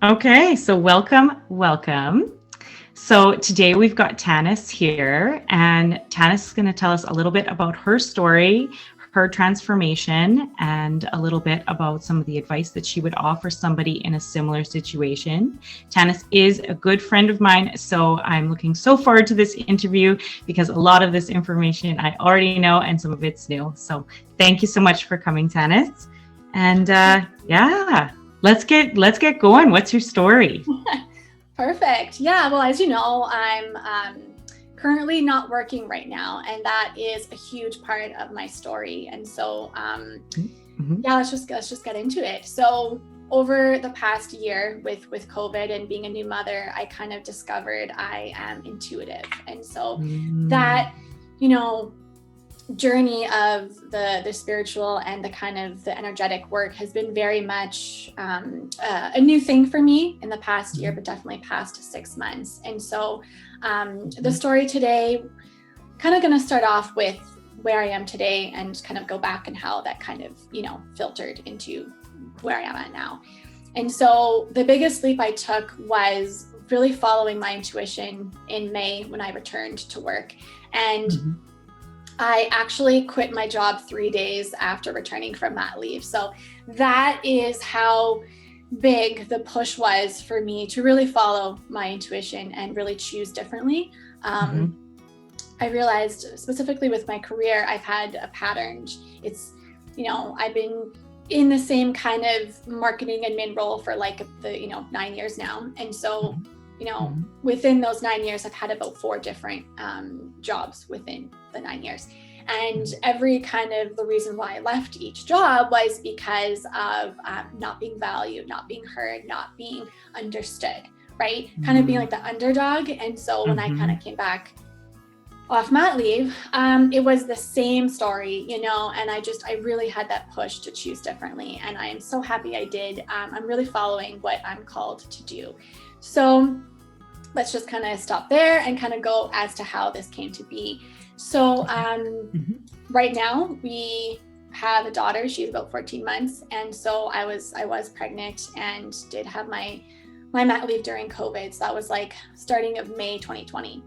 Okay, so welcome. So today we've got Tanys here, and Tanys is going to tell us a little bit about her story, her transformation, and a little bit about some of the advice that she would offer somebody in a similar situation. Tanys is a good friend of mine, so I'm looking so forward to this interview because a lot of this information I already know and some of it's new. So thank you so much for coming, Tanys. And yeah. Let's get going. What's your story? Perfect. Yeah. Well, as you know, I'm currently not working right now, and that is a huge part of my story. And so, yeah, let's just get into it. So, over the past year with COVID and being a new mother, I kind of discovered I am intuitive, and so that journey of the spiritual and the kind of the energetic work has been very much a new thing for me in the past year, but definitely past 6 months. And so the story today, kind of going to start off with where I am today and kind of go back and how that kind of, filtered into where I am at now. And so the biggest leap I took was really following my intuition in May when I returned to work. And I actually quit my job 3 days after returning from mat leave. So that is how big the push was for me to really follow my intuition and really choose differently. I realized specifically with my career, I've had a pattern. It's, I've been in the same kind of marketing admin role for like 9 years now. And so within those 9 years, I've had about 4 different jobs within the 9 years. And every kind of the reason why I left each job was because of not being valued, not being heard, not being understood, right? Kind of being like the underdog. And so when I kind of came back off mat leave, it was the same story, and I really had that push to choose differently. And I am so happy I did. I'm really following what I'm called to do. So let's just kind of stop there and kind of go as to how this came to be. So right now we have a daughter. She's about 14 months. And so I was pregnant and did have my mat leave during COVID. So that was like starting of May 2020.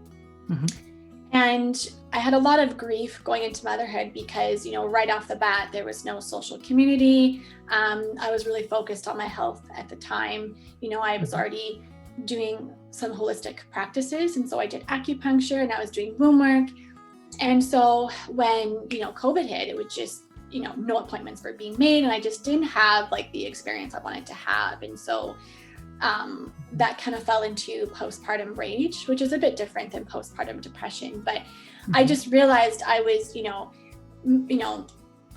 And I had a lot of grief going into motherhood because, right off the bat, there was no social community. I was really focused on my health at the time. I was already doing some holistic practices. And so I did acupuncture and I was doing womb work. And so when, COVID hit, it was just, no appointments were being made. And I just didn't have like the experience I wanted to have. And so that kind of fell into postpartum rage, which is a bit different than postpartum depression. But I just realized I was,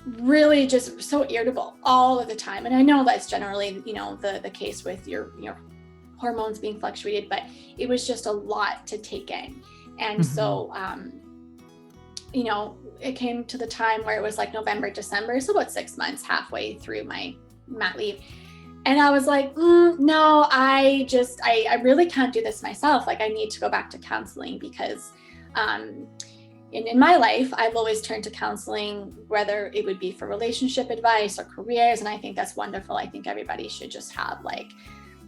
really just so irritable all of the time. And I know that's generally, the case with your hormones being fluctuated, but it was just a lot to take in. And so, it came to the time where it was like November, December, so about 6 months, halfway through my mat leave. And I was like, no, I really can't do this myself. Like I need to go back to counseling because, in my life, I've always turned to counseling, whether it would be for relationship advice or careers. And I think that's wonderful. I think everybody should just have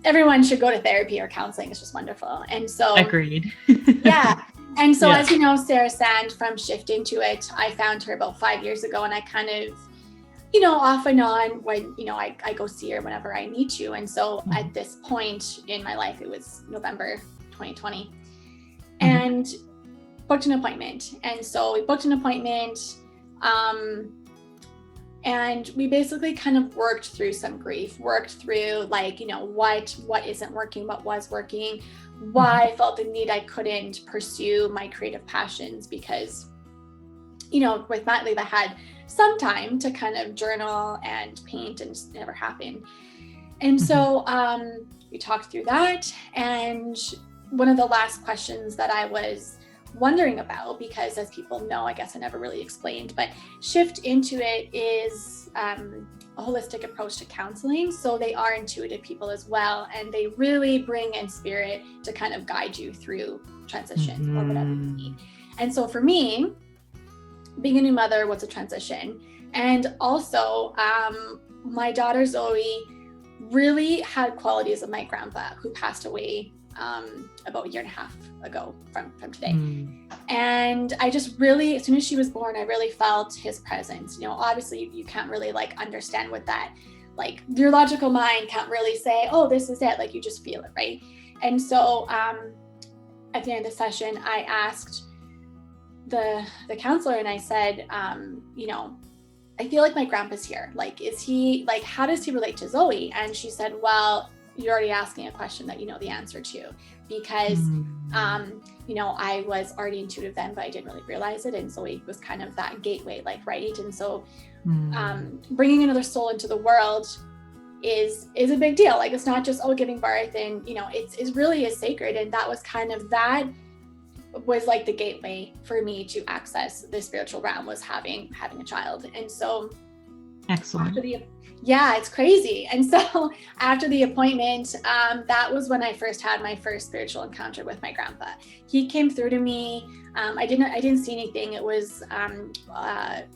everyone should go to therapy or counseling. It's just wonderful. And so Agreed. Yeah. And so as you know, Sarah Sand from Shift Into It, I found her about 5 years ago, and I kind of, off and on when, I go see her whenever I need to. And so at this point in my life, it was November 2020 and booked an appointment. And so we booked an appointment, and we basically kind of worked through some grief, worked through what isn't working, what was working, why I felt the need I couldn't pursue my creative passions because, with mat leave, I had some time to kind of journal and paint and it never happened. And so we talked through that. And one of the last questions that I was wondering about, because as people know, I guess I never really explained, but Shift Into It is a holistic approach to counseling. So they are intuitive people as well. And they really bring in spirit to kind of guide you through transition or whatever you need. And so for me, being a new mother was a transition. And also my daughter Zoe really had qualities of my grandpa, who passed away about a year and a half ago from today. And I just really, as soon as she was born, I really felt his presence. You know, obviously you can't really like understand what that, like your logical mind can't really say, oh, this is it. Like you just feel it, right? And so at the end of the session, I asked the counselor, and I said, you know, I feel like my grandpa's here. Like, is he, like, how does he relate to Zoe? And she said, well, you're already asking a question that you know the answer to, because, you know, I was already intuitive then, but I didn't really realize it. And Zoe was kind of that gateway, like, right. And so bringing another soul into the world is a big deal. Like, it's not just, oh, giving birth, and, you know, it's really is sacred. And that was kind of, that was like the gateway for me to access the spiritual realm, was having a child. And so excellent. Yeah, it's crazy. And so after the appointment, that was when I first had my first spiritual encounter with my grandpa. He came through to me. I didn't see anything. It was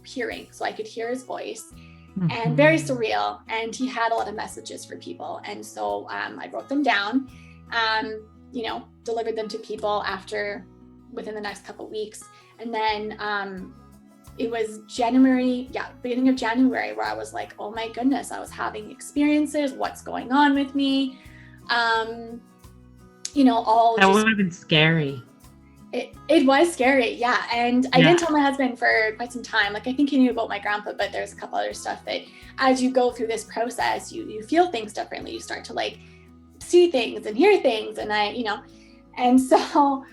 hearing, so I could hear his voice, and very surreal. And he had a lot of messages for people. And so I wrote them down, you know, delivered them to people within the next couple of weeks. And then it was beginning of January, where I was like, oh my goodness, I was having experiences. What's going on with me? You know, all that would have been scary. It was scary. Yeah. And I didn't tell my husband for quite some time. Like, I think he knew about my grandpa, but there's a couple other stuff that as you go through this process, you feel things differently. You start to like see things and hear things. And and so,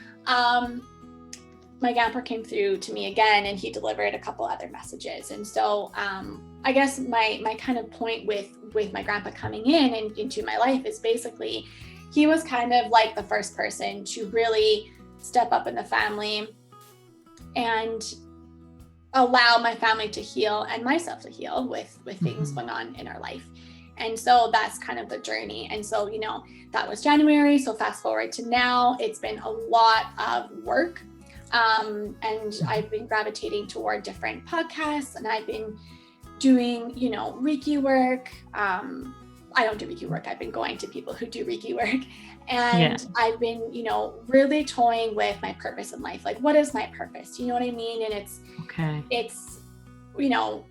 my grandpa came through to me again, and he delivered a couple other messages. And so I guess my kind of point with my grandpa coming in and into my life is basically, he was kind of like the first person to really step up in the family and allow my family to heal and myself to heal with things going on in our life. And so that's kind of the journey. And so, you know, that was January. So fast forward to now, it's been a lot of work. And I've been gravitating toward different podcasts, and I've been doing, you know, Reiki work. I don't do Reiki work. I've been going to people who do Reiki work, and I've been, you know, really toying with my purpose in life. Like, what is my purpose? You know what I mean? And it's, you know,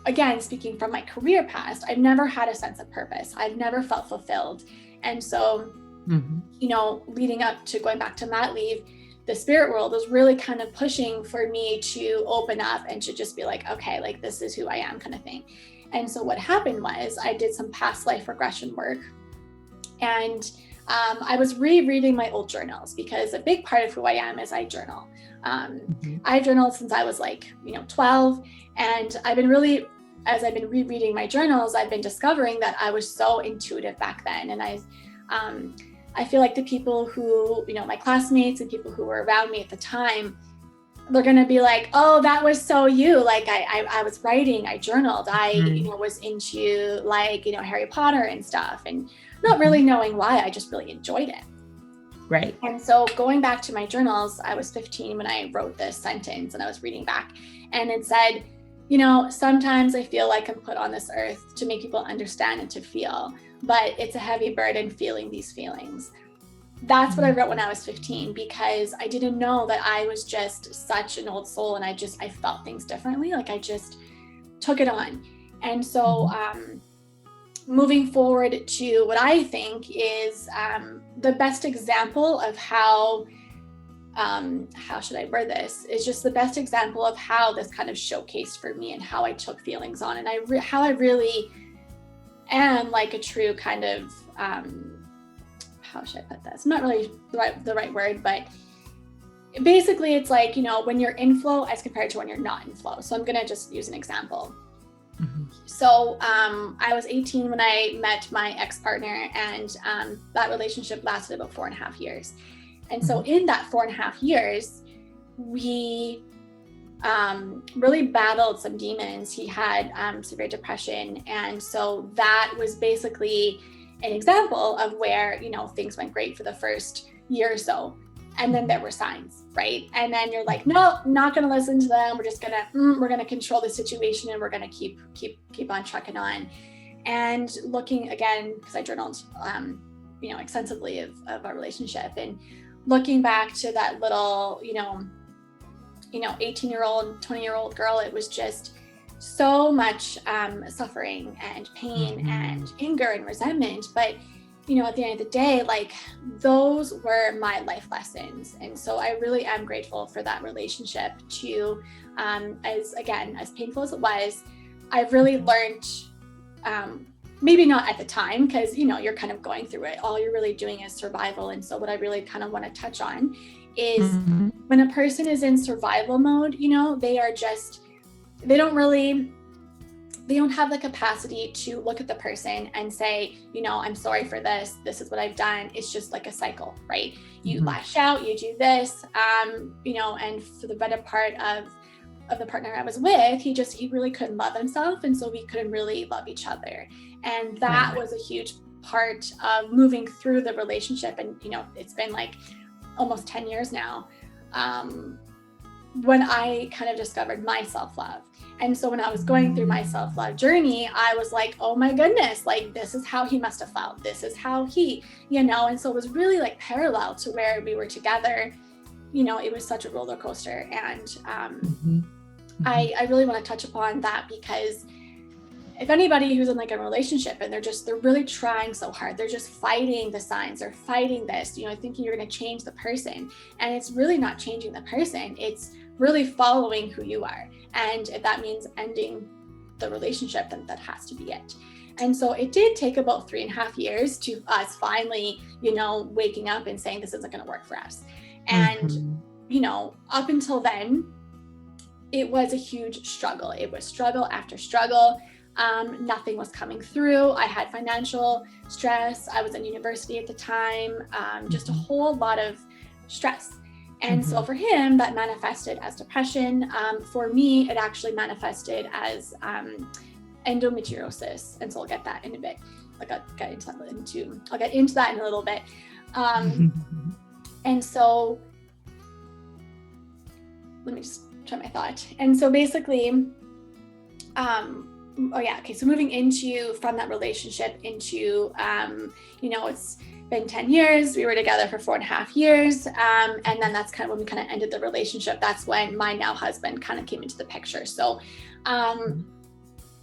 again, speaking from my career past, I've never had a sense of purpose. I've never felt fulfilled. And so, you know, leading up to going back to mat leave, the spirit world was really kind of pushing for me to open up and to just be like, okay, like, this is who I am, kind of thing. And so what happened was I did some past life regression work, and I was rereading my old journals, because a big part of who I am is I journal. I journaled since I was like, you know, 12. And I've been really, as I've been rereading my journals, I've been discovering that I was so intuitive back then. And I feel like the people who, you know, my classmates and people who were around me at the time, they're going to be like, oh, that was so you. Like, I was writing, I journaled, I, you know, was into, like, you know, Harry Potter and stuff, and not really knowing why. I just really enjoyed it. Right. And so going back to my journals, I was 15 when I wrote this sentence, and I was reading back, and it said, you know, sometimes I feel like I'm put on this earth to make people understand and to feel, but it's a heavy burden feeling these feelings. That's what I wrote when I was 15, because I didn't know that I was just such an old soul, and I felt things differently. Like, I just took it on. And so moving forward to what I think is the best example of how should I word this, is just the best example of how this kind of showcased for me and how I took feelings on, and how I really am like a true kind of, how should I put this? Not really the right word, but basically it's like, you know, when you're in flow as compared to when you're not in flow. So I'm going to just use an example. So I was 18 when I met my ex-partner, and that relationship lasted about 4.5 years. And so in that 4.5 years, we really battled some demons. He had severe depression. And so that was basically an example of where, you know, things went great for the first year or so. And then there were signs, right? And then you're like, no, not going to listen to them. We're just going to, we're going to control the situation, and we're going to keep on trucking on. And looking again, because I journaled, extensively of our relationship, and looking back to that little, 18-year-old, 20-year-old girl, it was just so much suffering and pain and anger and resentment. But, at the end of the day, like, those were my life lessons. And so I really am grateful for that relationship to, as painful as it was, I've really learned, maybe not at the time, because, you're kind of going through it. All you're really doing is survival. And so what I really kind of want to touch on is when a person is in survival mode, they don't have the capacity to look at the person and say, I'm sorry for this. This is what I've done. It's just like a cycle, right? You lash out, you do this, and for the better part of the partner I was with, he really couldn't love himself. And so we couldn't really love each other. And that was a huge part of moving through the relationship. And, it's been like almost 10 years now, when I kind of discovered my self-love. And so when I was going through my self-love journey, I was like, oh my goodness, like, this is how he must have felt. This is how he, and so it was really like parallel to where we were together. It was such a roller coaster. And I really want to touch upon that, because if anybody who's in like a relationship and they're really trying so hard, they're just fighting the signs, they're fighting this, thinking you're going to change the person. And it's really not changing the person. It's really following who you are. And if that means ending the relationship, then that has to be it. And so it did take about 3.5 years to us finally, waking up and saying, this isn't going to work for us. And, up until then, it was a huge struggle. It was struggle after struggle. Nothing was coming through. I had financial stress. I was in university at the time, just a whole lot of stress. And so for him, that manifested as depression. For me, it actually manifested as endometriosis. And so I'll get that in a bit. I'll get into that in a little bit. And so let me just try my thought. And so basically, so moving from that relationship into, it's been 10 years. We were together for 4.5 years. And then that's kind of when we kind of ended the relationship. That's when my now husband kind of came into the picture. So,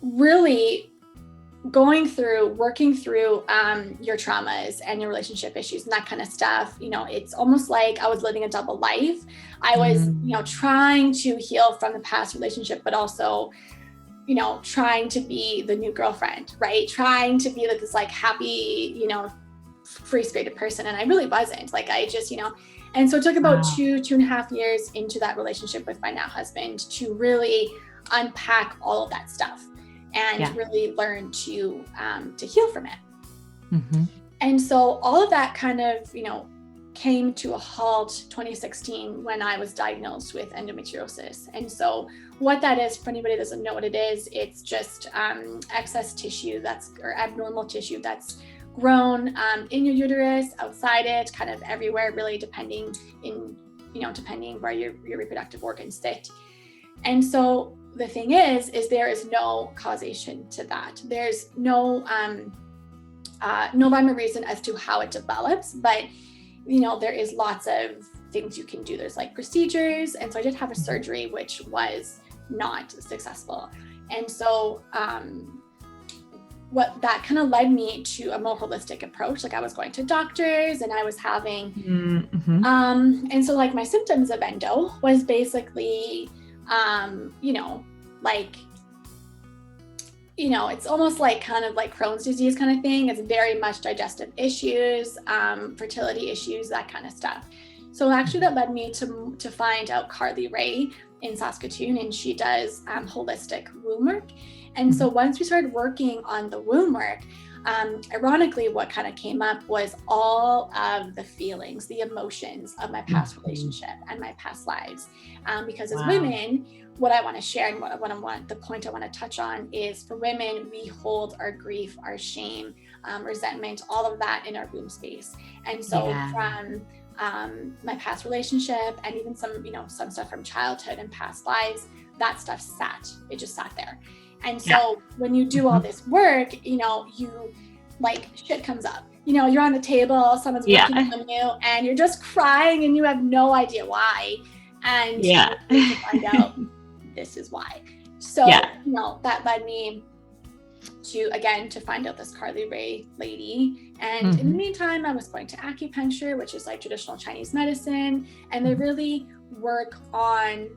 really working through your traumas and your relationship issues and that kind of stuff, it's almost like I was living a double life. I was, trying to heal from the past relationship, but also, trying to be the new girlfriend, right? Trying to be like this like happy, free-spirited person. And I really wasn't. Like, I just, and so it took about 2.5 years into that relationship with my now husband to really unpack all of that stuff and really learn to heal from it. And so all of that kind of, came to a halt 2016 when I was diagnosed with endometriosis. And so what that is, for anybody that doesn't know what it is, it's just excess tissue or abnormal tissue that's grown in your uterus, outside it, kind of everywhere, really depending where your reproductive organs sit. And so the thing is there is no causation to that. There's no rhyme or reason as to how it develops, but there is lots of things you can do. There's like procedures. And so I did have a surgery, which was not successful. And so what that kind of led me to a more holistic approach. Like, I was going to doctors and I was having, and so like my symptoms of endo was basically, it's almost like kind of like Crohn's disease kind of thing. It's very much digestive issues, fertility issues, that kind of stuff. So actually that led me to find out Carly Ray in Saskatchewan, and she does holistic womb work. And so once we started working on the womb work, ironically, what kind of came up was all of the feelings, the emotions of my past relationship and my past lives. Because as women, what I want to share and the point I want to touch on is, for women, we hold our grief, our shame, resentment, all of that in our womb space. And so from my past relationship and even some stuff from childhood and past lives, that stuff it just sat there. And so when you do all this work, you know, you like shit comes up. You know, you're on the table, someone's working on you, and you're just crying and you have no idea why. And you need to find out this is why. So, you know, that led me to find out this Carly Ray lady. And in the meantime, I was going to acupuncture, which is like traditional Chinese medicine. And they really work on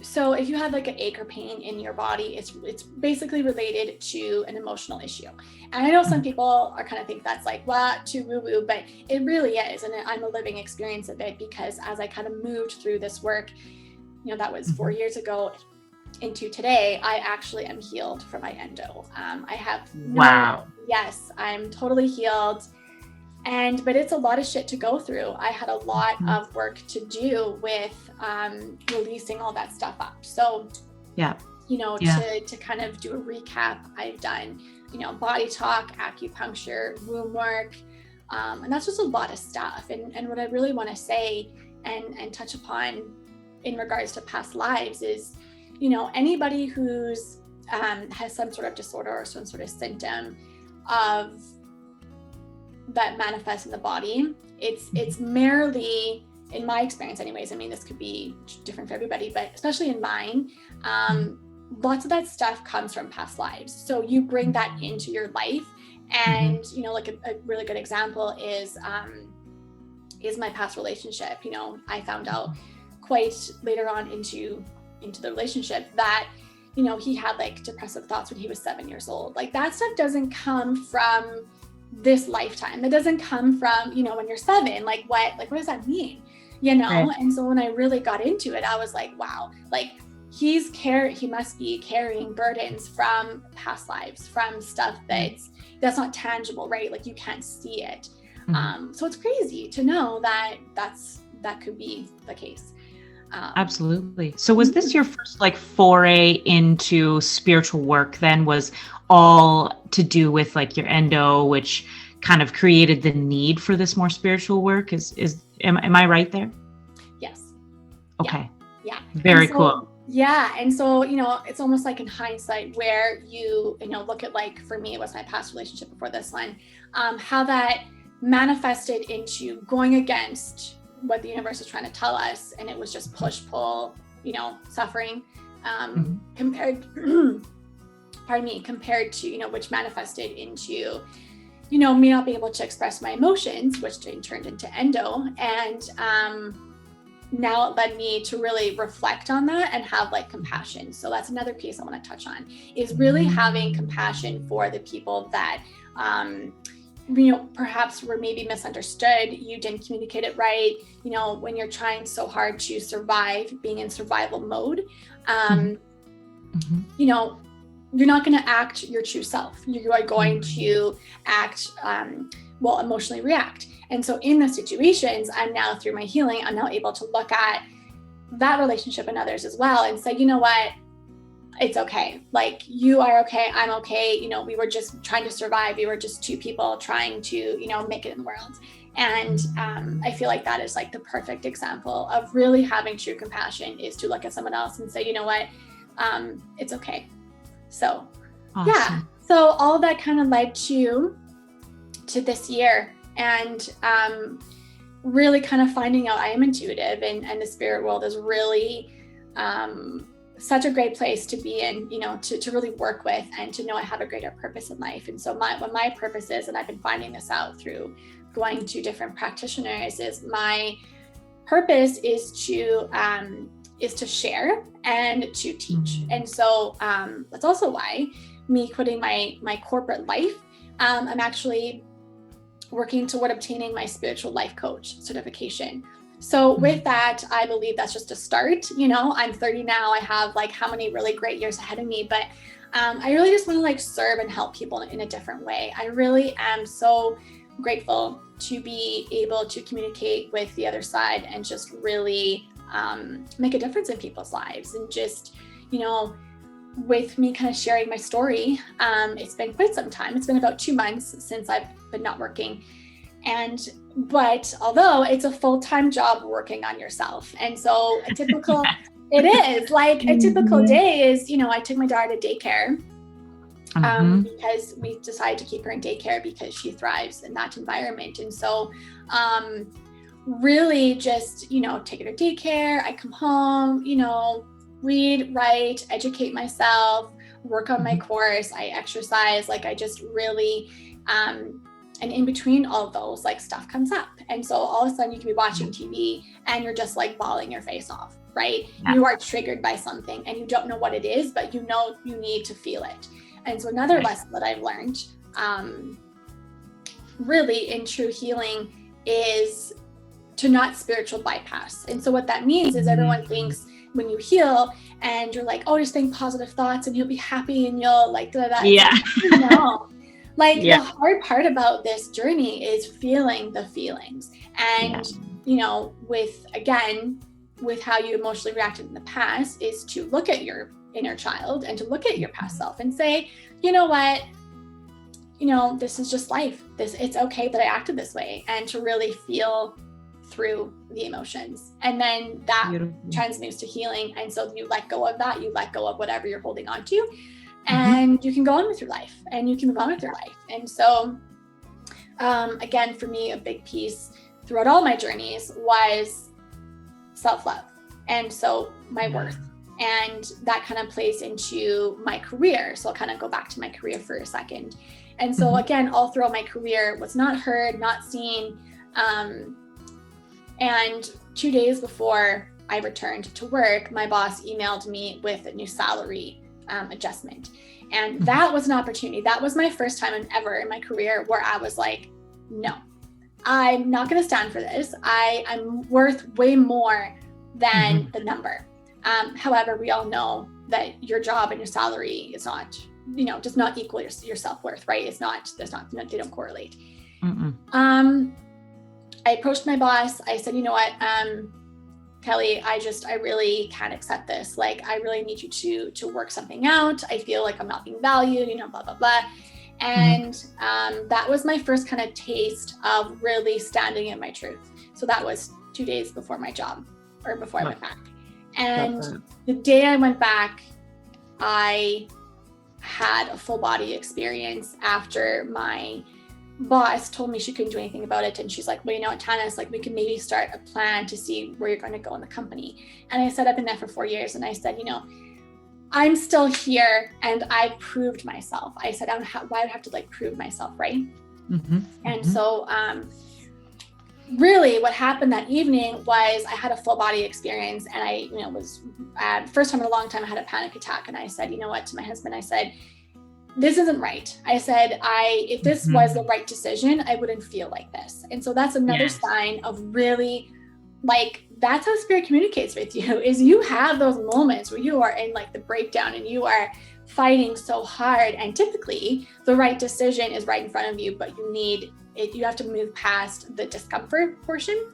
so if you have like an ache or pain in your body, it's basically related to an emotional issue. And I know some people are kind of think that's like, what, too woo-woo, but it really is. And I'm a living experience of it, because as I kind of moved through this work, you know, that was 4 years ago into today, I actually am healed from my endo. I have yes, I'm totally healed. But it's a lot of shit to go through. I had a lot of work to do with releasing all that stuff up. So, you know, to kind of do a recap, I've done, you know, body talk, acupuncture, womb work, and that's just a lot of stuff. And what I really want to say and touch upon in regards to past lives is, you know, anybody who's has some sort of disorder or some sort of symptom of that manifests in the body, it's merely, in my experience anyways, I mean, this could be different for everybody, but especially in mine, lots of that stuff comes from past lives. So you bring that into your life. And, you know, like a really good example is my past relationship. You know, I found out quite later on into the relationship that, you know, he had like depressive thoughts when he was 7 years old. Like that stuff doesn't come from this lifetime. That doesn't come from, you know, when you're 7, like what does that mean? You know? Right. And so when I really got into it, I was like, wow, like he must be carrying burdens from past lives, from stuff that's not tangible, right? Like you can't see it. So it's crazy to know that could be the case. Absolutely. So was this your first like foray into spiritual work then? Was all to do with like your endo, which kind of created the need for this more spiritual work? Am I right there? Yes. Okay. Yeah. Very cool. Yeah. And so, you know, it's almost like in hindsight where you know, look at, like, for me, it was my past relationship before this one, how that manifested into going against what the universe is trying to tell us. And it was just push, pull, you know, suffering, compared to, you know, which manifested into, you know, me not being able to express my emotions, which then turned into endo. And now it led me to really reflect on that and have like compassion. So that's another piece I want to touch on, is really having compassion for the people that, you know, perhaps were maybe misunderstood. You didn't communicate it right. You know, when you're trying so hard to survive, being in survival mode, you know, you're not going to act your true self. You are going to act, emotionally react. And so in those situations, I'm now, through my healing, I'm now able to look at that relationship and others as well and say, you know what, it's okay. Like, you are okay. I'm okay. You know, we were just trying to survive. We were just two people trying to, you know, make it in the world. And I feel like that is like the perfect example of really having true compassion, is to look at someone else and say, you know what, it's okay. So, awesome. Yeah. So all of that kind of led to this year, and really kind of finding out I am intuitive, and the spirit world is really such a great place to be in, you know, to really work with, and to know I have a greater purpose in life. And so what my purpose is, and I've been finding this out through going to different practitioners, is my purpose is to share and to teach. And so that's also why me quitting my corporate life, I'm actually working toward obtaining my spiritual life coach certification. So with that, I believe that's just a start. You know, I'm 30 now. I have like how many really great years ahead of me, but I really just want to like serve and help people in a different way. I really am so grateful to be able to communicate with the other side and just really make a difference in people's lives. And just, you know, with me kind of sharing my story, it's been quite some time. It's been about 2 months since I've been not working. But although it's a full-time job working on yourself. And so a typical It is like a typical day is, I took my daughter to daycare because we decided to keep her in daycare because she thrives in that environment. And so really just, take her to daycare. I come home, read, write, educate myself, work on my course. I exercise, like I just really, and in between all of those, like stuff comes up. And so all of a sudden you can be watching TV and you're just like bawling your face off, right? Yeah. You are triggered by something and you don't know what it is, but you know you need to feel it. And so another lesson that I've learned really in true healing is to not spiritual bypass. And so what that means is everyone thinks when you heal and you're like, oh, just think positive thoughts and you'll be happy and you'll like, da-da-da. Yeah. No. Like the hard part about this journey is feeling the feelings. And, with how you emotionally reacted in the past is to look at your inner child and to look at your past self and say, you know what, this is just life. It's okay that I acted this way, and to really feel through the emotions. And then that transmutes to healing. And so you let go of that, you let go of whatever you're holding on to, and you can go on with your life and you can move on with your life. And so, again, for me, a big piece throughout all my journeys was self-love. And so my worth, and that kind of plays into my career. So I'll kind of go back to my career for a second. And so again, all throughout my career was not heard, not seen. And 2 days before I returned to work, my boss emailed me with a new salary adjustment. And that was an opportunity. That was my first time ever in my career where I was like, no, I'm not going to stand for this. I'm worth way more than the number. However, we all know that your job and your salary is not, does not equal your self-worth, right? They don't correlate. I approached my boss. I said, you know what, Kelly, I really can't accept this. Like, I really need you to work something out. I feel like I'm not being valued, blah, blah, blah. And that was my first kind of taste of really standing in my truth. So that was 2 days before my job, or before I went back. And the day I went back, I had a full body experience after my boss told me she couldn't do anything about it. And she's like, well, Tanys, like we can maybe start a plan to see where you're going to go in the company. And I said, I've been there for 4 years. And I said, I'm still here and I've proved myself. I said, why would I have to like prove myself, right? And so really what happened that evening was I had a full body experience, and I, was first time in a long time I had a panic attack. And I said, you know what, to my husband, I said, this isn't right. I said, if this was the right decision, I wouldn't feel like this. And so that's another sign of really, like, that's how spirit communicates with you, is you have those moments where you are in like the breakdown and you are fighting so hard. And typically the right decision is right in front of you, but you have to move past the discomfort portion.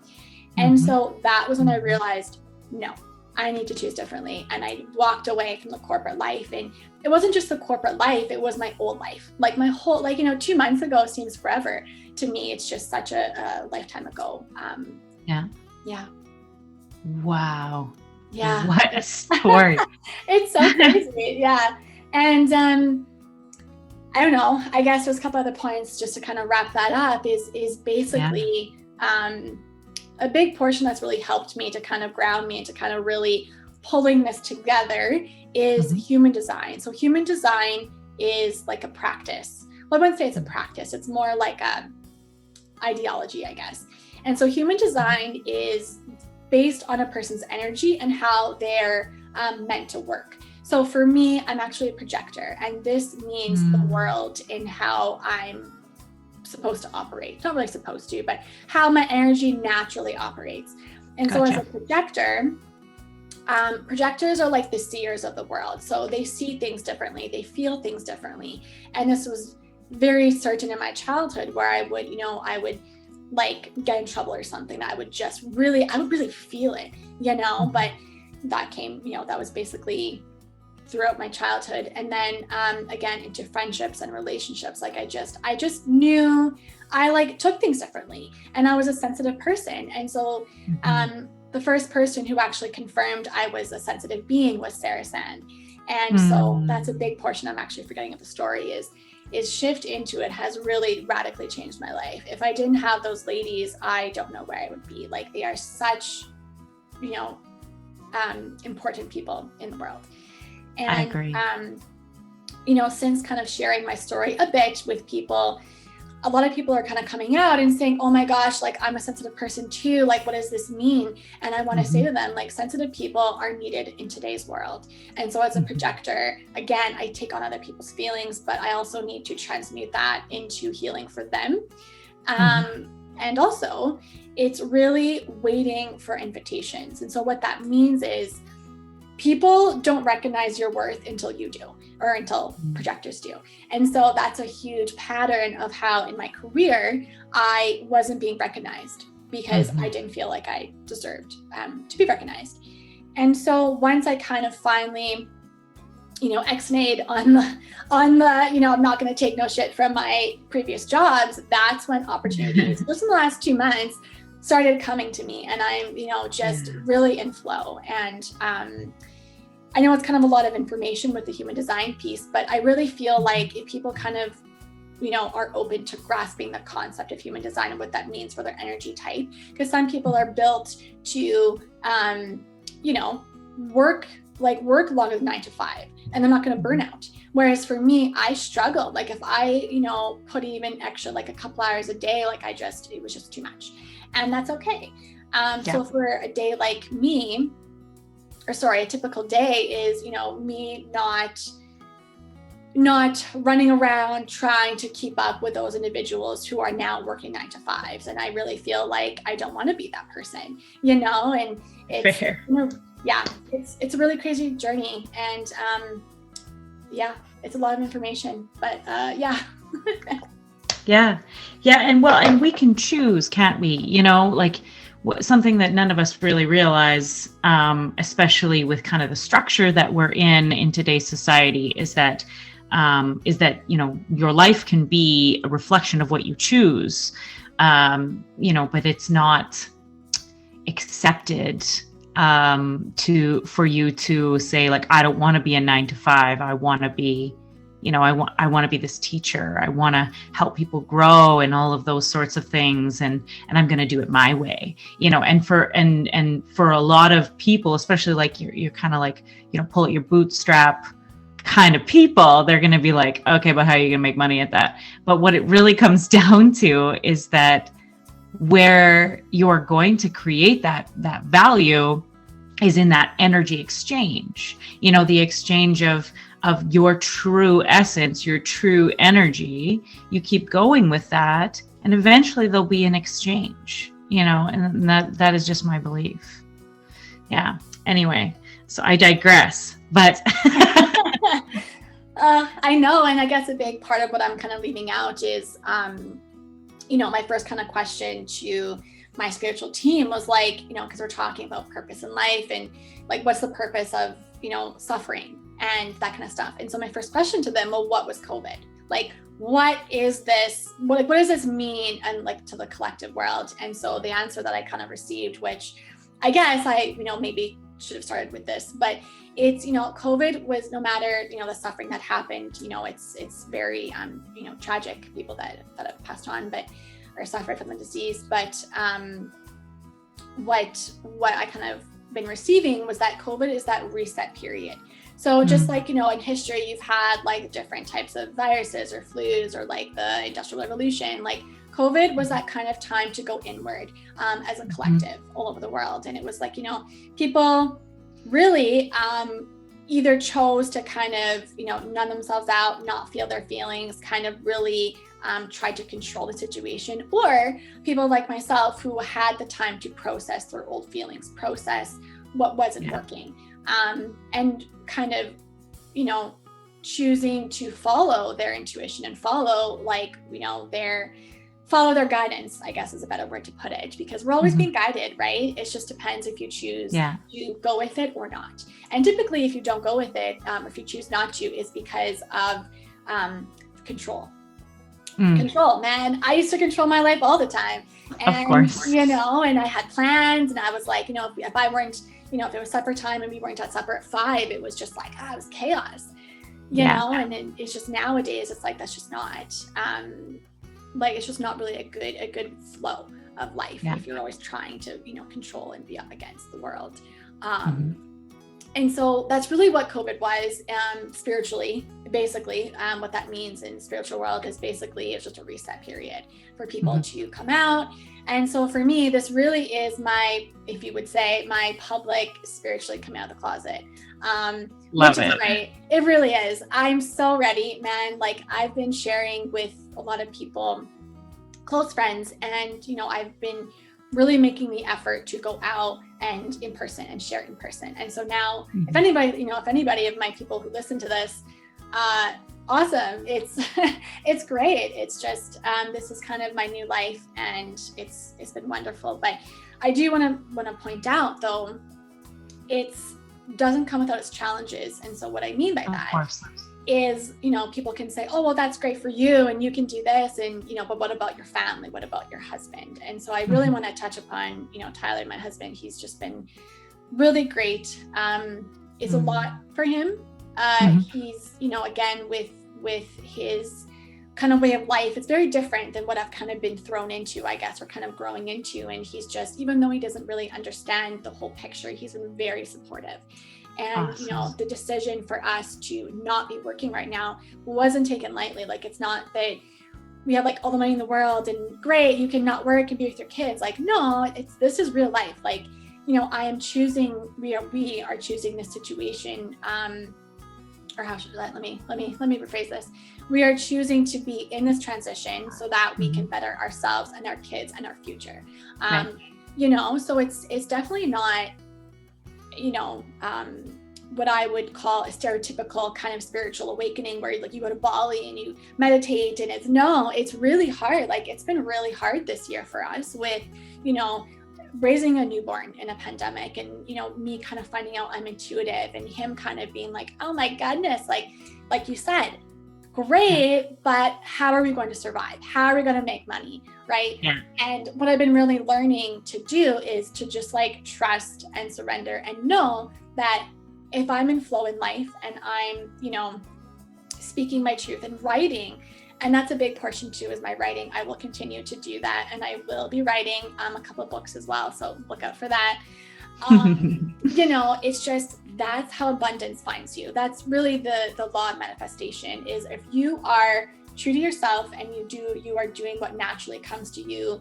And so that was when I realized, no, I need to choose differently. And I walked away from the corporate life. And it wasn't just the corporate life, it was my old life. Like my whole, 2 months ago seems forever to me. It's just such a lifetime ago. Yeah. Wow. Yeah. What a story. It's so crazy. Yeah. And I don't know, I guess there's a couple other points just to kind of wrap that up is basically a big portion that's really helped me to kind of ground me and to kind of really pulling this together is human design. So human design is like a practice. Well, I wouldn't say it's a practice. It's more like a ideology, I guess. And so human design is based on a person's energy and how they're meant to work. So for me, I'm actually a projector, and this means the world in how I'm supposed to operate. Not really supposed to, but how my energy naturally operates. And so as a projector, projectors are like the seers of the world. So they see things differently, they feel things differently. And this was very certain in my childhood, where I would like get in trouble or something, that I would really feel it, but that came, that was basically throughout my childhood. And then again, into friendships and relationships, like I just knew I like took things differently, and I was a sensitive person. And so the first person who actually confirmed I was a sensitive being was Sarah San. And so that's a big portion I'm actually forgetting of the story is shift into it has really radically changed my life. If I didn't have those ladies, I don't know where I would be. Like, they are such, important people in the world. And, I agree. Since kind of sharing my story a bit with people, a lot of people are kind of coming out and saying, oh my gosh, like, I'm a sensitive person too. Like, what does this mean? And I want to say to them, like, sensitive people are needed in today's world. And so as a projector, again, I take on other people's feelings, but I also need to transmute that into healing for them. And also, it's really waiting for invitations. And so what that means is people don't recognize your worth until you do, or until projectors do. And so that's a huge pattern of how in my career, I wasn't being recognized because I didn't feel like I deserved to be recognized. And so once I kind of finally, ex-nayed on the, I'm not going to take no shit from my previous jobs, that's when opportunities, just in the last 2 months, started coming to me. And I'm, just really in flow. And I know it's kind of a lot of information with the human design piece, but I really feel like if people kind of, are open to grasping the concept of human design and what that means for their energy type, because some people are built to, work longer than 9 to 5, and they're not going to burn out. Whereas for me, I struggled. Like, if I, put even extra, like a couple hours a day, like it was just too much, and that's okay. So for a day like me, a typical day is, me not running around trying to keep up with those individuals who are now working 9 to 5s. And I really feel like I don't want to be that person, and it's, fair. It's a really crazy journey. And it's a lot of information, but Yeah. And we can choose, can't we? Something that none of us really realize, especially with kind of the structure that we're in today's society, is that your life can be a reflection of what you choose, but it's not accepted for you to say, like, I don't want to be a 9 to 5. I want to be, I want to be this teacher. I want to help people grow and all of those sorts of things. And I'm going to do it my way, and for a lot of people, especially like you're kind of like, pull at your bootstrap kind of people, they're going to be like, okay, but how are you going to make money at that? But what it really comes down to is that where you're going to create that value is in that energy exchange, the exchange of your true essence, your true energy. You keep going with that, and eventually there'll be an exchange, and that is just my belief. Yeah. Anyway, so I digress, but I know. And I guess a big part of what I'm kind of leaving out is, my first kind of question to my spiritual team was like, because we're talking about purpose in life and like, what's the purpose of, suffering and that kind of stuff. And so my first question to them, well, what was COVID? Like, what is this? What does this mean? And like to the collective world. And so the answer that I kind of received, which I guess I, maybe should have started with this, but it's, COVID was, no matter, the suffering that happened, it's very, tragic, people that have passed on, but, or suffered from the disease. But what I kind of been receiving was that COVID is that reset period. So just like, in history, you've had like different types of viruses or flus or like the Industrial Revolution, like COVID was that kind of time to go inward as a collective all over the world. And it was like, people really either chose to kind of, numb themselves out, not feel their feelings, kind of really tried to control the situation, or people like myself who had the time to process their old feelings, process what wasn't working, and kind of, choosing to follow their intuition and follow like, follow their guidance, I guess is a better word to put it, because we're always being guided, right? It just depends if you choose to go with it or not. And typically if you don't go with it, if you choose not to, is because of control. Control, man. I used to control my life all the time. And, of course. you know, and I had plans, and I was like, you know, if I weren't, you know, if it was supper time and we weren't at supper at 5, it was just like, it was chaos, you know, and it's just nowadays, it's like, that's just not, like, it's just not really a good flow of life if you're always trying to, you know, control and be up against the world. And so that's really what COVID was, spiritually. Basically, what that means in spiritual world is basically it's just a reset period for people to come out. And so for me, this really is my, if you would say, my public spiritually coming out of the closet. Love which it. Is great. It really is. I'm so ready, man. Like, I've been sharing with a lot of people, close friends, and, you know, I've been really making the effort to go out and in person and share in person. And so now, if anybody, you know, if anybody of my people who listen to this, awesome. It's, it's great. It's just, this is kind of my new life, and it's been wonderful. But I do want to point out, though, it's doesn't come without its challenges. And so what I mean by that is, you know, people can say, oh, well, that's great for you, and you can do this, and, you know, but what about your family? What about your husband? And so I really want to touch upon, you know, Tyler, my husband. He's just been really great. It's a lot for him. He's, you know, again, with his kind of way of life, it's very different than what I've kind of been thrown into, I guess, or kind of growing into. And he's just, even though he doesn't really understand the whole picture, he's been very supportive. And, you know, the decision for us to not be working right now wasn't taken lightly. Like, it's not that we have like all the money in the world and great, you can not work and be with your kids. Like, no, this is real life. Like, you know, I am choosing, we are choosing this situation. Or how should let me rephrase this. We are choosing to be in this transition so that we can better ourselves and our kids and our future. You know, so it's definitely not, you know, what I would call a stereotypical kind of spiritual awakening where like you go to Bali and you meditate, and it's really hard. Like, it's been really hard this year for us with, you know, raising a newborn in a pandemic, and, you know, me kind of finding out I'm intuitive, and him kind of being like, oh my goodness, like you said, great, but how are we going to survive? How are we going to make money? Right. Yeah. And what I've been really learning to do is to just like trust and surrender and know that if I'm in flow in life and I'm, you know, speaking my truth and writing, and that's a big portion too, is my writing. I will continue to do that. And I will be writing a couple of books as well. So look out for that. You know, it's just, that's how abundance finds you. That's really the law of manifestation, is if you are true to yourself and you are doing what naturally comes to you,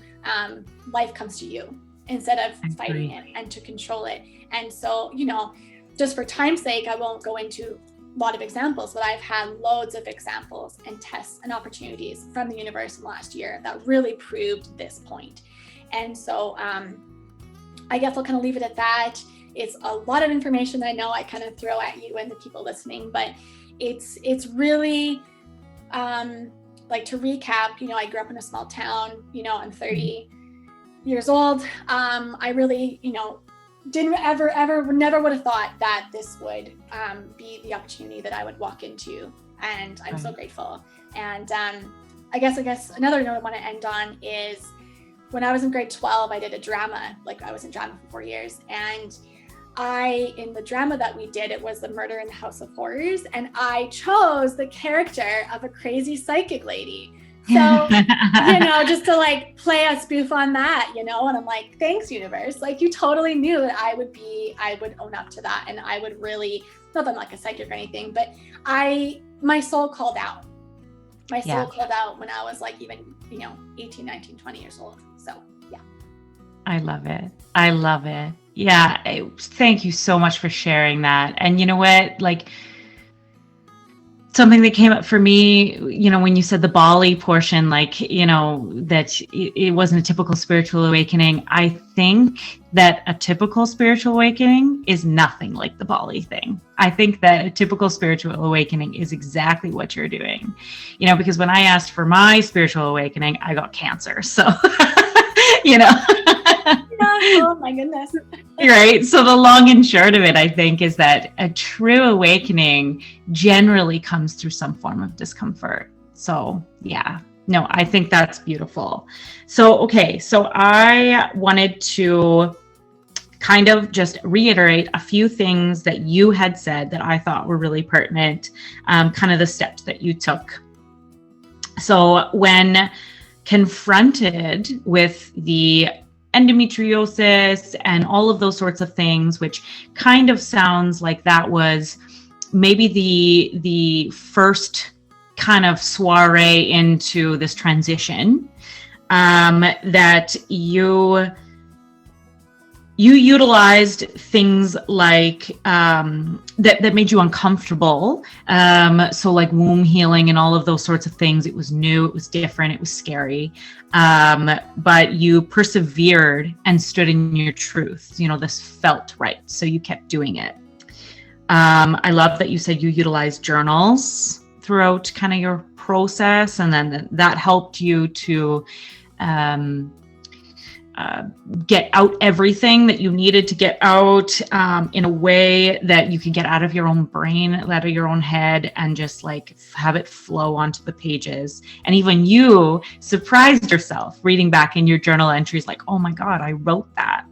life comes to you instead of fighting it and to control it. And so, you know, just for time's sake, I won't go into a lot of examples, but I've had loads of examples and tests and opportunities from the universe last year that really proved this point. And so I guess I'll kind of leave it at that. It's a lot of information that I know I kind of throw at you and the people listening, but it's really like, to recap, you know, I grew up in a small town, you know, I'm 30 years old. I really, you know, never would have thought that this would be the opportunity that I would walk into. And I'm so grateful. And I guess another note I want to end on is, when I was in grade 12, I did a drama. Like, I was in drama for 4 years. And in the drama that we did, it was the Murder in the House of Horrors. And I chose the character of a crazy psychic lady. So, you know, just to like play a spoof on that, you know, and I'm like, thanks, universe. Like, you totally knew that I would own up to that. And I would really, not that I'm like a psychic or anything, but my soul called out. My soul called out when I was like, even, you know, 18, 19, 20 years old. So, yeah. I love it. Yeah. Thank you so much for sharing that. And you know what, like, something that came up for me, you know, when you said the Bali portion, like, you know, that it wasn't a typical spiritual awakening. I think that a typical spiritual awakening is nothing like the Bali thing. I think that a typical spiritual awakening is exactly what you're doing, you know, because when I asked for my spiritual awakening, I got cancer. So, you know. Oh my goodness. Right. So the long and short of it, I think, is that a true awakening generally comes through some form of discomfort. So yeah, No, I think that's beautiful. So, okay, so I wanted to kind of just reiterate a few things that you had said that I thought were really pertinent, kind of the steps that you took. So when confronted with the endometriosis and all of those sorts of things, which kind of sounds like that was maybe the first kind of soiree into this transition, that you utilized things like that made you uncomfortable. So like womb healing and all of those sorts of things. It was new, it was different, it was scary. But you persevered and stood in your truth. You know, this felt right. So you kept doing it. I love that you said you utilized journals throughout kind of your process, and then that helped you to get out everything that you needed to get out in a way that you could get out of your own brain, out of your own head, and just like have it flow onto the pages. And even you surprised yourself reading back in your journal entries like, oh my God, I wrote that.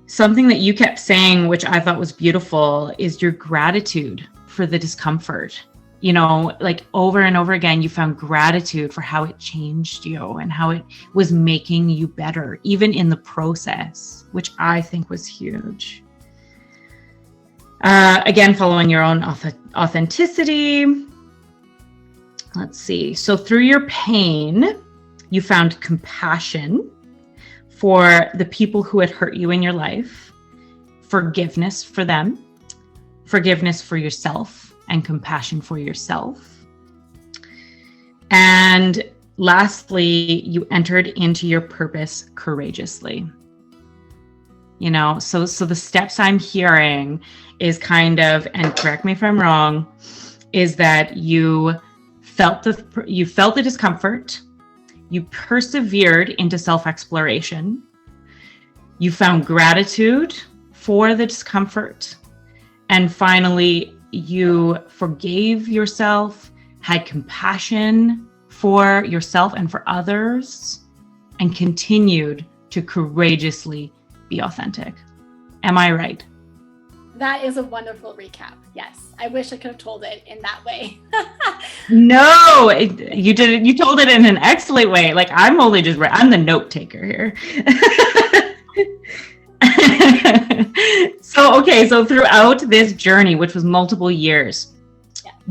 Something that you kept saying, which I thought was beautiful, is your gratitude for the discomfort. You know, like over and over again, you found gratitude for how it changed you and how it was making you better, even in the process, which I think was huge. Again, following your own authenticity. Let's see. So through your pain, you found compassion for the people who had hurt you in your life, forgiveness for them, forgiveness for yourself, and compassion for yourself. And lastly, you entered into your purpose courageously. You know, so the steps I'm hearing is kind of, and correct me if I'm wrong, is that you felt the discomfort, you persevered into self-exploration, you found gratitude for the discomfort, and finally, you forgave yourself, had compassion for yourself and for others, and continued to courageously be authentic. Am I right? That is a wonderful recap. Yes. I wish I could have told it in that way. No, you did it. You told it in an excellent way. Like I'm the note taker here. So throughout this journey, which was multiple years,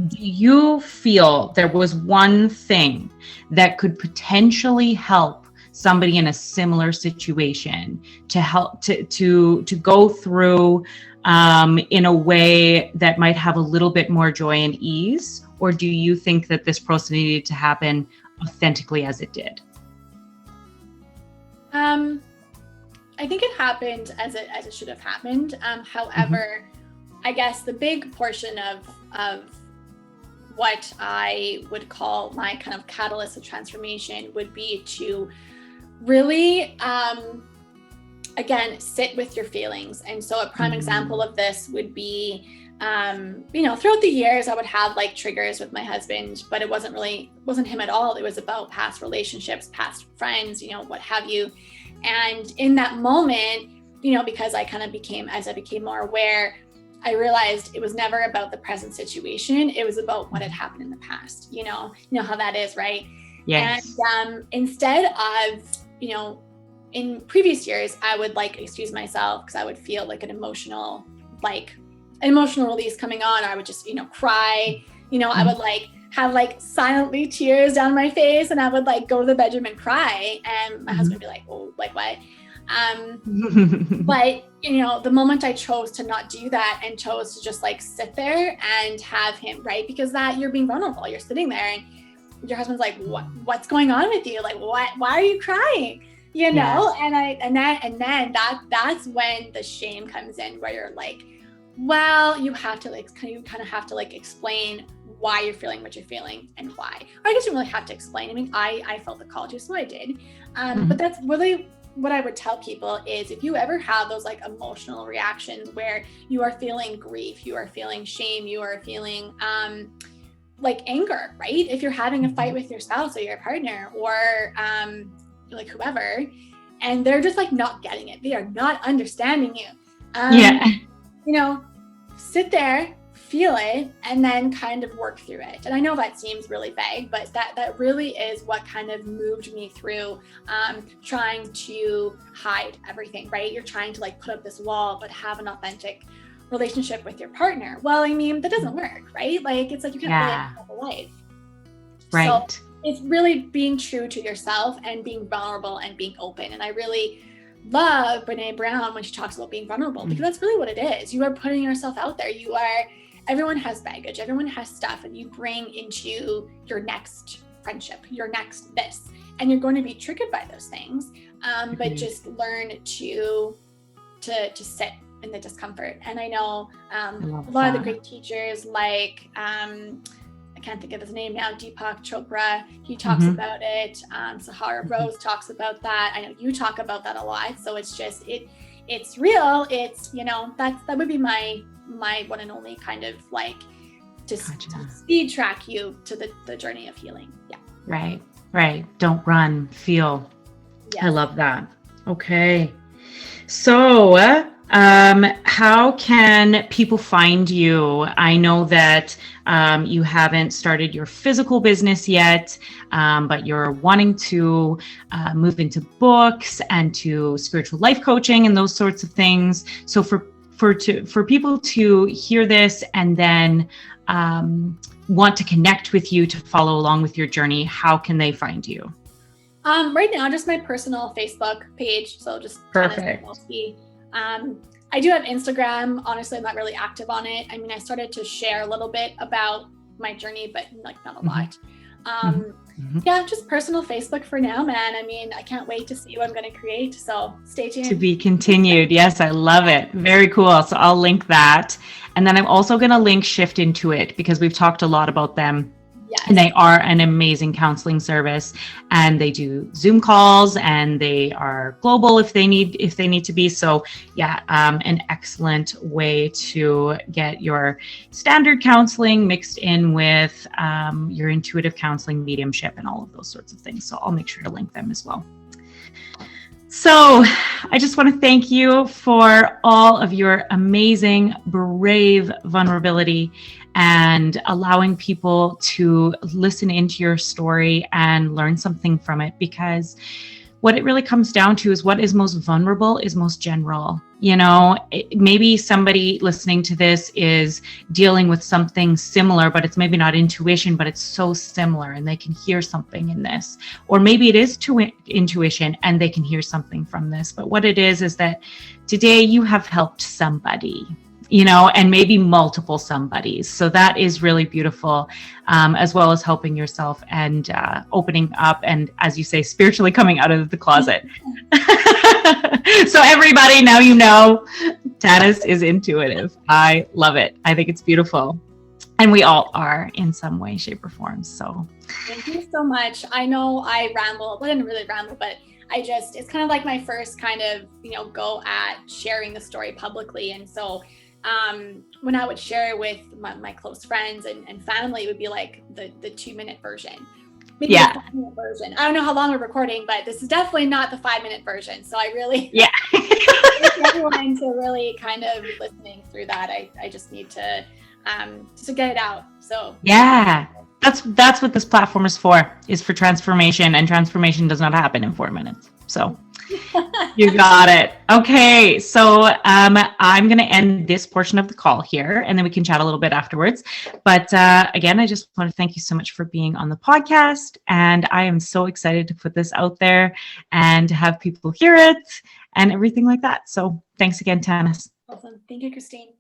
do you feel there was one thing that could potentially help somebody in a similar situation to help to go through in a way that might have a little bit more joy and ease? Or do you think that this process needed to happen authentically as it did? I think it happened as it should have happened. However, I guess the big portion of what I would call my kind of catalyst of transformation would be to really, again, sit with your feelings. And so a prime example of this would be, throughout the years, I would have like triggers with my husband, but it wasn't him at all. It was about past relationships, past friends, what have you. And in that moment, because I kind of became more aware, I realized it was never about the present situation. It was about what had happened in the past. You know how that is, right? Yes. And instead of, in previous years, I would like excuse myself because I would feel like an emotional release coming on. Or I would just, cry. I would have silently tears down my face, and I would go to the bedroom and cry. And my husband would be like, "Oh, like what?" But the moment I chose to not do that and chose to just sit there and have him, right? Because that you're being vulnerable, you're sitting there and your husband's like, what's going on with you? Like, why are you crying? Yes. And then that's when the shame comes in, where you're like, well, you have to kind of have to explain why you're feeling what you're feeling and why. Or I guess you really have to explain. I mean, I felt the call to, so I did. But that's really what I would tell people is, if you ever have those emotional reactions where you are feeling grief, you are feeling shame, you are feeling like anger, right? If you're having a fight with your spouse or your partner or like whoever, and they're just like not getting it, they are not understanding you. You know, sit there, feel it, and then kind of work through it. And I know that seems really vague, but that really is what kind of moved me through trying to hide everything, right? You're trying to like put up this wall, but have an authentic relationship with your partner. Well, I mean, that doesn't work, right? Like, it's like you can't really have a life. Right. So it's really being true to yourself and being vulnerable and being open. And I really love Brene Brown when she talks about being vulnerable, because that's really what it is. You are putting yourself out there. Everyone has baggage, everyone has stuff, and you bring into your next friendship, your next this, and you're going to be triggered by those things. But just learn to sit in the discomfort. And I know a lot of the great teachers, like I can't think of his name now, Deepak Chopra, he talks about it. Sahara Rose talks about that. I know you talk about that a lot. So it's just, it's real. It's, you know, that would be my one and only kind of like just to speed track you to the journey of healing. Yeah. Right. Don't run, feel. Yes. I love that. Okay. So, how can people find you? I know that you haven't started your physical business yet, but you're wanting to move into books and to spiritual life coaching and those sorts of things. So for people to hear this and then want to connect with you, to follow along with your journey, how can they find you? Right now, just my personal Facebook page. So just perfect. I do have Instagram. Honestly, I'm not really active on it. I mean, I started to share a little bit about my journey, but like not a lot. Yeah, just personal Facebook for now, man. I mean, I can't wait to see what I'm going to create. So stay tuned. To be continued. Yes, I love it. Very cool. So I'll link that. And then I'm also going to link Shift Intuit, because we've talked a lot about them. Yes. And they are an amazing counseling service, and they do Zoom calls, and they are global if they need to be. So yeah, an excellent way to get your standard counseling mixed in with your intuitive counseling, mediumship, and all of those sorts of things. So I'll make sure to link them as well. So I just want to thank you for all of your amazing, brave vulnerability and allowing people to listen into your story and learn something from it, because what it really comes down to is what is most vulnerable is most general. You know, maybe somebody listening to this is dealing with something similar, but it's maybe not intuition, but it's so similar and they can hear something in this. Or maybe it is intuition and they can hear something from this. But what it is that today you have helped somebody, you know, and maybe multiple somebodies. So that is really beautiful, as well as helping yourself and opening up and, as you say, spiritually coming out of the closet. So everybody, now you know, Tanys is intuitive. I love it. I think it's beautiful. And we all are in some way, shape, or form. So thank you so much. I know I ramble, well, I didn't really ramble, but it's kind of like my first kind of, you know, go at sharing the story publicly. And so when I would share it with my close friends and family, it would be like the 2-minute version. Maybe the 5-minute version. I don't know how long we're recording, but this is definitely not the 5-minute version. So I really want everyone to really kind of listening through that. I just need to get it out. So yeah, that's what this platform is for transformation, and transformation does not happen in 4 minutes. So you got it. Okay. So I'm going to end this portion of the call here, and then we can chat a little bit afterwards. But again, I just want to thank you so much for being on the podcast. And I am so excited to put this out there and to have people hear it and everything like that. So thanks again, Tanys. Awesome. Thank you, Christine.